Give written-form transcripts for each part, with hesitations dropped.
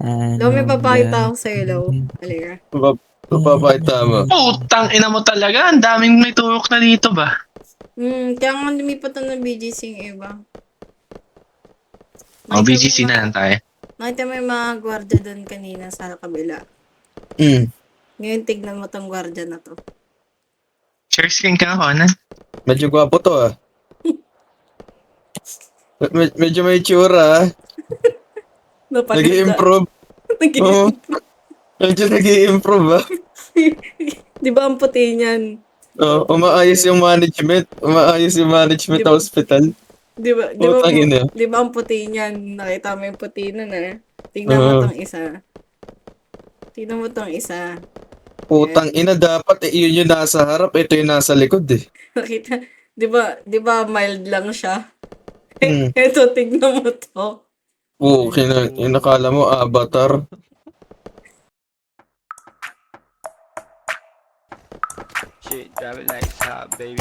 Daw may papakita ako sa'yo, Law. Halika. Papakita mo. Putang ina mo talaga. Ang daming may turok na dito ba? Kaya nga lumipat na ng BGC yung iba. O, BGC na lang tayo. Nakita mo yung mga gwardiya doon kanina sa kabila. Ngayon tignan mo tong gwardiya na to. Share screen ka ako, Conan. Medyo gwapo to ah. Medyo may tsura ah. Nag-i-improve. Oo. Medyo nag-i-improve ah. Di ba ang puti niyan? Umaayos yung management. Umaayos yung management Diba? Hospital. Di ba ang puti niyan? Nakita mo yung puti nun Tignan mo tong isa. Tignan mo tong isa. Putang ina, dapat yun yung nasa harap, ito yung nasa likod eh. Nakita, di ba mild lang siya? Eto, tignan mo to. Nakala mo avatar. Shit, drop it like it's hot, baby.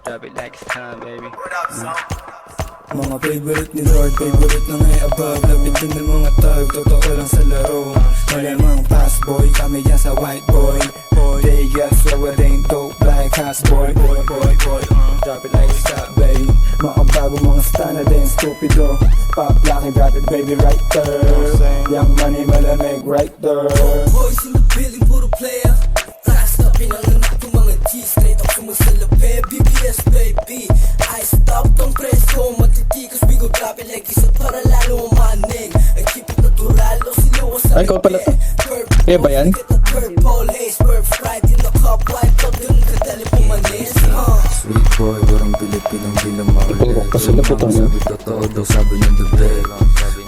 Drop it like it's time, baby. Mga favorite ni Lord, favorite na ngay above. Lapit din ng mga tag, totoo lang sa laro. Malamang fast boy, kami yan sa white boy. They got so it ain't dope like house boy. Drop it like it's hot, baby. Mga bago, mga stana din, stupido. Pop laki, drop it baby right there. Young money, malamig right there. Boys in the building, puro player. Fast up, pinanganak yung mga G's. Straight up sumasalape, BBS baby. I stop tong presko, matitikas. We go drop it like isa para lalo umanig. I keep it natural, o sinuwa sa Ay, ikaw pala to. Kaya ba yan? purple haze, perfect fried in the cup. Wipe out yung kadali pumanis. Sweet boy, parang Pilipinang bilang maulit. Purok pa sila putang ina. Sabi totoo daw, sabi ng bebe.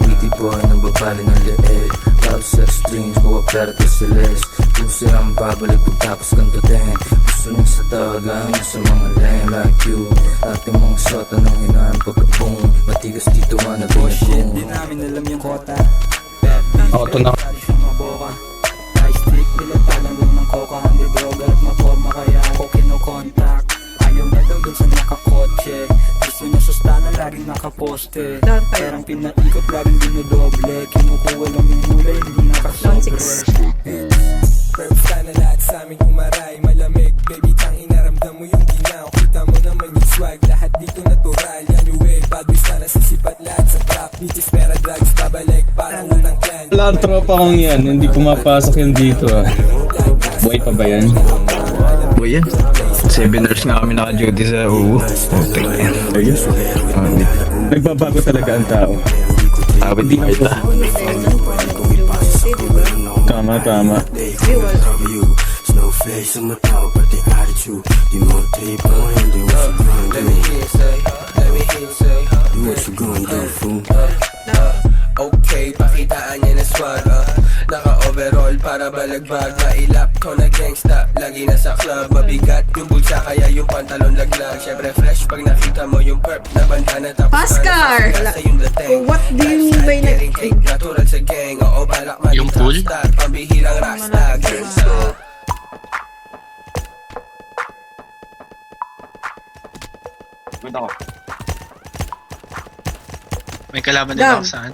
Witty boy, nang babali ng leeg. Top sex strings, kuha pera to siles. Puso ang babalik pagtapos kantutin. Gusto nung sa tagang sa mga lane like you. Ating mga sota nang hinaan pagka-boom. Matigas dito man na binagong. Di namin alam yung kota. Ako to na. Maboka high stick, pinagtalang lang ng coca. Hindi droga at maporma kaya okay no contact. Ayaw na daw dun sa nakakotse. Gusto niya sa stana laging nakaposte. Perang pinaikot laging dinodoble. Kinukuha lang yung mulay, hindi nakasobre. Perfect sana lahat sa aming umaray. Malamig, baby, tang inaramdam mo yung ginaw. Kita mo naman yung swag, lahat dito natural. Yan yung way, bad boys na nasisipat lahat sa trap. Bitches, pera, drugs, babalik, parang utang clan. Wala ang tropa kong yan, hindi pumapasok yan dito ah. Buhay pa ba yan? Boy yan. 7 years na kami naka-duty sa UU. Okay yan. Ayos. Nagbabago talaga ang tao. Tawid di kita. Tama. Snowflakes on my power, but the attitude. You know what they point, do what you gonna do. Let me hear you say, do what you gonna do, fool. Okay, pakitaan niya na swag, naka-overall para balagbag. Mailap ko na gangsta, lagi na sa club. Mabigat yung bulsa, kaya yung pantalon laglag. Syempre fresh pag nakita mo yung perp na bandana. Tapos Pascar! What do you mean by natural sa gang, oo balak maging Yung pool? rockstar. Pambihirang rockstar, girls go. May kalaban din ako saan.